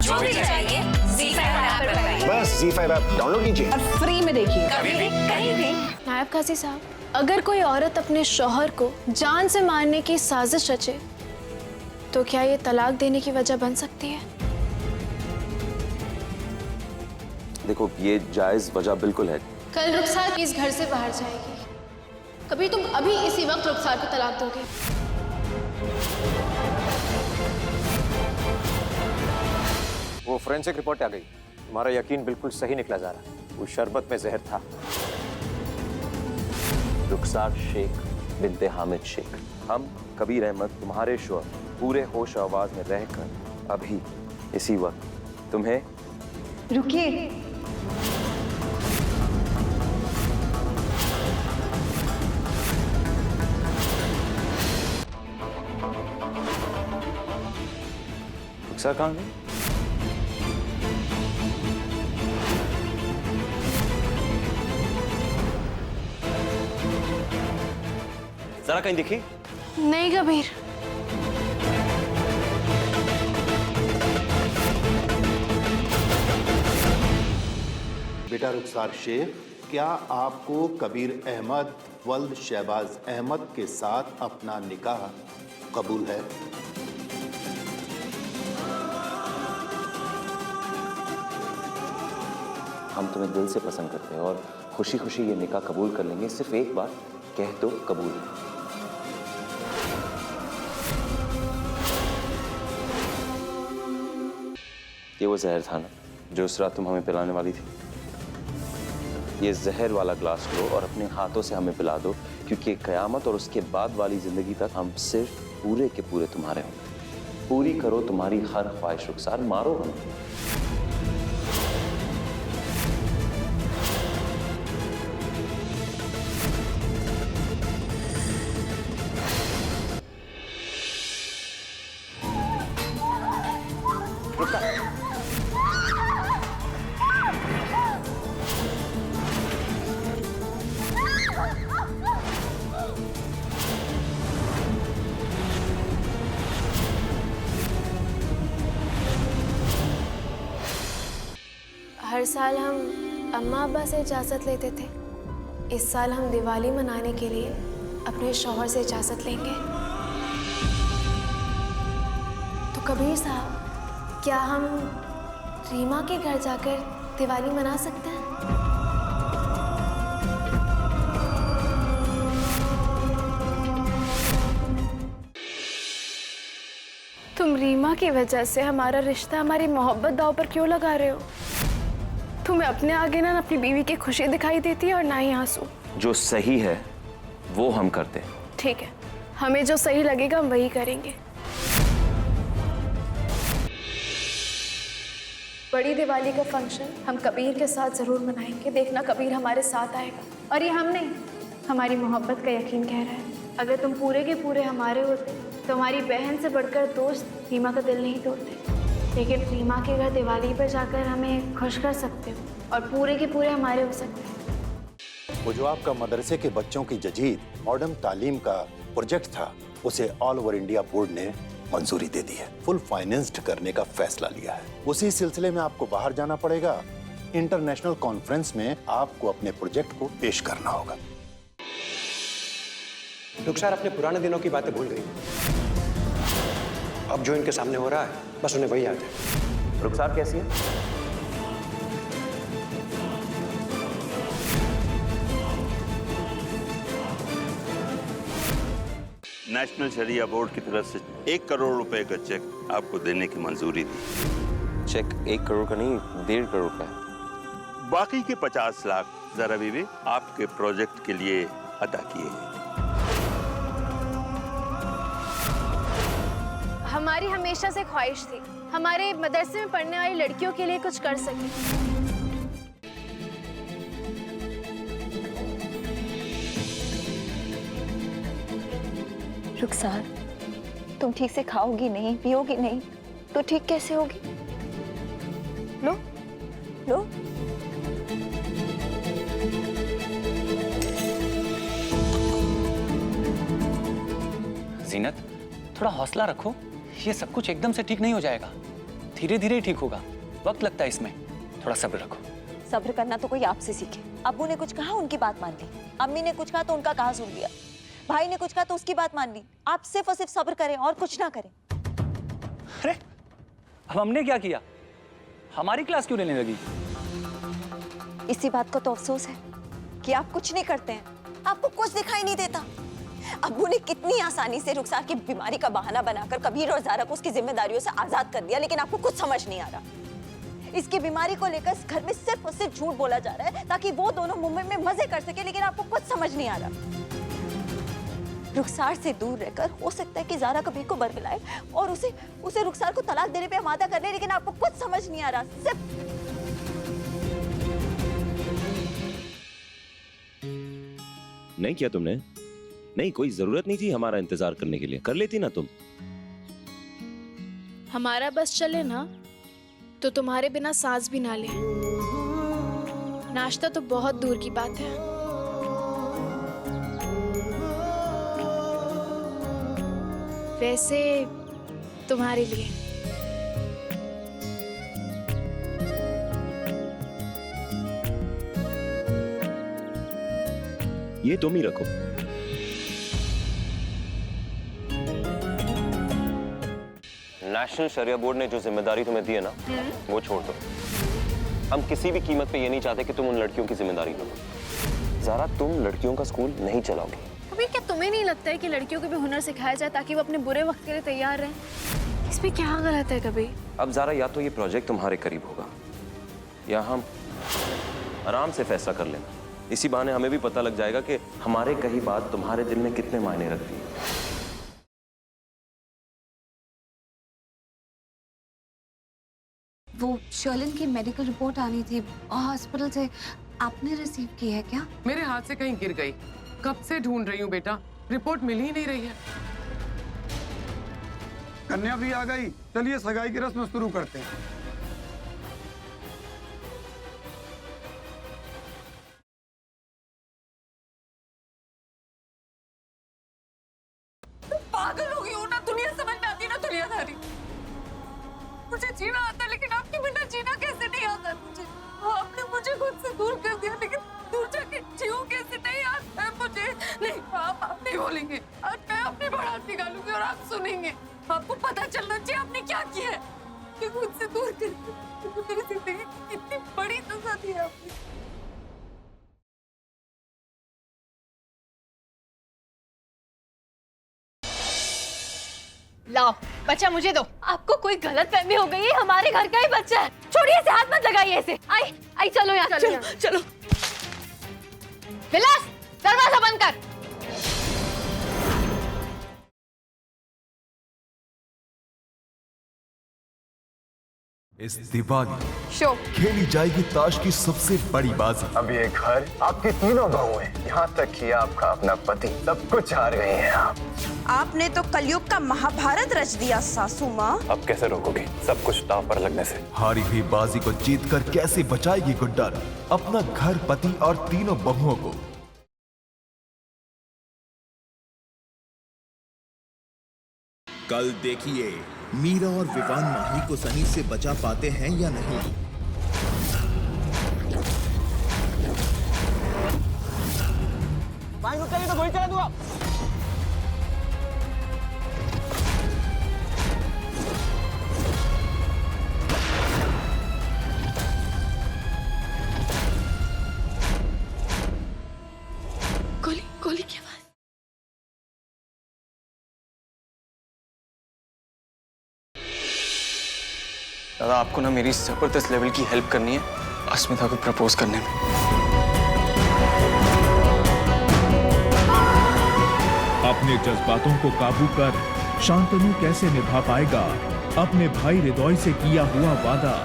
जो भी चाहिए ZEE5 ऐप पर पाइए। बस ZEE5 ऐप डाउनलोड कीजिए और फ्री में देखिए। कभी भी कहीं भी। नायब काजी साहब, अगर कोई औरत अपने शौहर को जान से मारने की साजिश रचे तो क्या ये तलाक देने की वजह बन सकती है? देखो, ये जायज वजह बिल्कुल है। कल रुखसार इस घर से बाहर जाएगी, कभी तुम अभी इसी वक्त रुखसार को तलाक दोगे? वो फोरेंसिक रिपोर्ट आ गई। तुम्हारा यकीन बिल्कुल सही निकला जा रहा है। वो शरबत में जहर था। रुखसार शेख बिनते हामिद शेख, हम कबीर अहमद तुम्हारे शौहर पूरे होश आवाज में रहकर अभी इसी वक्त तुम्हें। रुकिए, रुखसार कहाँ गई? जरा कहीं दिखी? नहीं कबीर। बेटा रुखसार शेख, क्या आपको कबीर अहमद वल्द शहबाज अहमद के साथ अपना निकाह कबूल है? हम तुम्हें दिल से पसंद करते हैं और खुशी खुशी ये निकाह कबूल कर लेंगे। सिर्फ एक बार कह दो कबूल है। ये वो जहर था ना जो उस रात तुम हमें पिलाने वाली थी। ये जहर वाला ग्लास लो और अपने हाथों से हमें पिला दो, क्योंकि कयामत और उसके बाद वाली जिंदगी तक हम सिर्फ पूरे के पूरे तुम्हारे होंगे। पूरी करो तुम्हारी हर ख्वाहिश रुखसार, मारो हमें। हर साल हम अम्मा अब्बा से इजाज़त लेते थे। इस साल हम दिवाली मनाने के लिए अपने शौहर से इजाज़त लेंगे। तो कबीर साहब, क्या हम रीमा के घर जाकर दिवाली मना सकते हैं? तुम रीमा की वजह से हमारा रिश्ता, हमारी मोहब्बत दांव पर क्यों लगा रहे हो? तुम्हें अपने आगे ना अपनी बीवी की खुशी दिखाई देती है और ना ही आंसू। जो सही है वो हम करते हैं। ठीक है, हमें जो सही लगेगा हम वही करेंगे। बड़ी दिवाली का फंक्शन हम कबीर के साथ जरूर मनाएंगे। देखना कबीर हमारे साथ आएगा। और ये हम नहीं, हमारी मोहब्बत का यकीन कह रहा है। अगर तुम पूरे के पूरे हमारे होते तो हमारी बहन से बढ़कर दोस्त रीमा का दिल नहीं तोड़ते। लेकिन रीमा के घर दिवाली पर जाकर हमें खुश कर सकते हो और पूरे के पूरे हमारे हो सकते हैं। वो जो आपका मदरसे के बच्चों की जदीद मॉडर्न तालीम का प्रोजेक्ट था, उसे ऑल ओवर इंडिया बोर्ड ने मंजूरी दे दी है। फुल फाइनेंस्ड करने का फैसला लिया है। उसी सिलसिले में आपको बाहर जाना पड़ेगा। इंटरनेशनल कॉन्फ्रेंस में आपको अपने प्रोजेक्ट को पेश करना होगा। रुखसार अपने पुराने दिनों की बातें भूल गई। अब जो इनके सामने हो रहा है बस उन्हें वही याद है। रुखसार कैसी है? नेशनल शरिया बोर्ड की तरफ से 1 करोड़ रुपए का चेक आपको देने की मंजूरी दी। चेक 1 करोड़ का नहीं, 1.5 करोड़ का है। बाकी के 50 लाख जरा बीवी आपके प्रोजेक्ट के लिए अदा किए गए। हमारी हमेशा से ख्वाहिश थी हमारे मदरसे में पढ़ने वाली लड़कियों के लिए कुछ कर सके। रुखसार, तुम ठीक से खाओगी नहीं, पियोगी नहीं तो ठीक कैसे होगी? लो लो। जीनत, थोड़ा हौसला रखो। ये सब कुछ एकदम से ठीक नहीं हो जाएगा। धीरे धीरे ही ठीक होगा, वक्त लगता है इसमें, थोड़ा सब्र रखो। सब्र करना तो कोई आपसे सीखे। अब्बू ने कुछ कहा, उनकी बात मान ली। अम्मी ने कुछ कहा तो उनका कहा सुन लिया। भाई ने कुछ कहा तो उसकी बात मान ली। आप सिर्फ और सिर्फ सब्र करें और कुछ ना करें। अरे अब हमने क्या किया? हमारी क्लास क्यों लेने लगी? इसी बात को तो अफसोस है कि आप कुछ नहीं करते हैं, आपको कुछ दिखाई नहीं देता। अब्बू ने कितनी आसानी से रुखसार की बीमारी का बहाना बनाकर कबीर और ज़ारा को उसकी जिम्मेदारियों से आजाद कर दिया, लेकिन आपको कुछ समझ नहीं आ रहा। इसकी बीमारी को लेकर इस घर में सिर्फ और सिर्फ झूठ बोला जा रहा है ताकि वो दोनों मुंबई में मजे कर सके, लेकिन आपको कुछ समझ नहीं आ रहा। रुखसार से दूर रहकर हो सकता है कि ज़ारा कबीर को बरगलाए और उसे रुखसार को तलाक देने पे आमादा कर ले, लेकिन आपको कुछ समझ नहीं आ रहा। सिर्फ नहीं किया तुमने? नहीं, कोई जरूरत नहीं थी हमारा इंतजार करने के लिए, कर लेती ना तुम। हमारा बस चले ना तो तुम्हारे बिना सांस भी ना ले। नाश्ता तो बहुत दूर की बात है। वैसे तुम्हारे लिए ये तुम ही रखो। नेशनल शरिया बोर्ड ने जो जिम्मेदारी तुम्हें दी है ना, वो छोड़ दो। हम किसी भी कीमत पे ये नहीं चाहते कि तुम उन लड़कियों की जिम्मेदारी लो। ज़ारा, तुम लड़कियों का स्कूल नहीं चलाओगे। कभी क्या तुम्हें नहीं लगता है कि लड़कियों को भी हुनर सिखाया जाए ताकि वो अपने बुरे वक्त के लिए तैयार रहें? इसमें क्या गलत है कभी? अब ज़ारा, या तो ये प्रोजेक्ट तुम्हारे करीब होगा या हम आराम से फैसला कर लेना। इसी बहाने हमें भी पता लग जाएगा कि हमारे कही बात तुम्हारे दिल में कितने मायने रखती है। वो शर्लिन की मेडिकल रिपोर्ट आनी थी हॉस्पिटल से, आपने रिसीव की है क्या? मेरे हाथ से कहीं गिर गई, कब से ढूंढ रही हूँ बेटा, रिपोर्ट मिल ही नहीं रही है। कन्या भी आ गई, चलिए सगाई की रस्म शुरू करते हैं। पागल हो गई हो ना, दुनिया समझ में आती ना दुनियादारी। मुझे जीना आता लेकिन आपके बिना जीना कैसे नहीं आता मुझे। आपने मुझे खुद से दूर कर दिया, लेकिन दूर जाके जीऊं कैसे नहीं आता है मुझे। नहीं, आप नहीं बोलेंगे, आज मैं अपनी बढ़ाती निकालूंगी और आप सुनेंगे। आपको पता चलना चाहिए आपने क्या किया है कि खुद से दूर कर दिया। मेरी जिंदगी की कितनी बड़ी सजा दी है आपने। लाओ बच्चा मुझे दो। आपको कोई गलत फहमी हो गई है, हमारे घर का ही बच्चा है। छोड़िए इसे, हाथ मत लगाइए इसे। आई आई चलो यहाँ, चलो चलो। विलास, दरवाजा बंद कर। इस दिवाली शो खेली जाएगी ताश की सबसे बड़ी बाजी। अब ये घर आपकी तीनों बहू हैं, यहाँ तक कि आपका अपना पति, सब कुछ हार गए हैं आप। आपने तो कलयुग का महाभारत रच दिया सासू माँ। अब कैसे रोकोगे सब कुछ दांव पर लगने से? हारी हुई बाजी को जीतकर कैसे बचाएगी गुड्डन अपना घर, पति और तीनों बहुओं को? कल देखिए मीरा और विवान माही को सनी से बचा पाते हैं या नहीं। भाई रुक जाइए तो गोली चला दूंगा। गोली गोली की आवाज। दादा, आपको ना मेरी जबरदस्त लेवल की हेल्प करनी है अस्मिता को प्रपोज करने में। अपने जज्बातों को काबू कर शांतनु कैसे निभा पाएगा अपने भाई हृदय से किया हुआ वादा?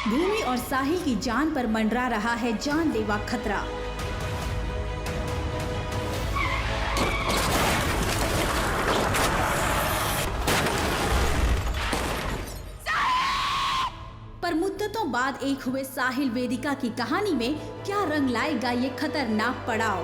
भूमि और साहिल की जान पर मंडरा रहा है जानलेवा खतरा। पर मुद्दतों बाद एक हुए साहिल वेदिका की कहानी में क्या रंग लाएगा ये खतरनाक पड़ाव?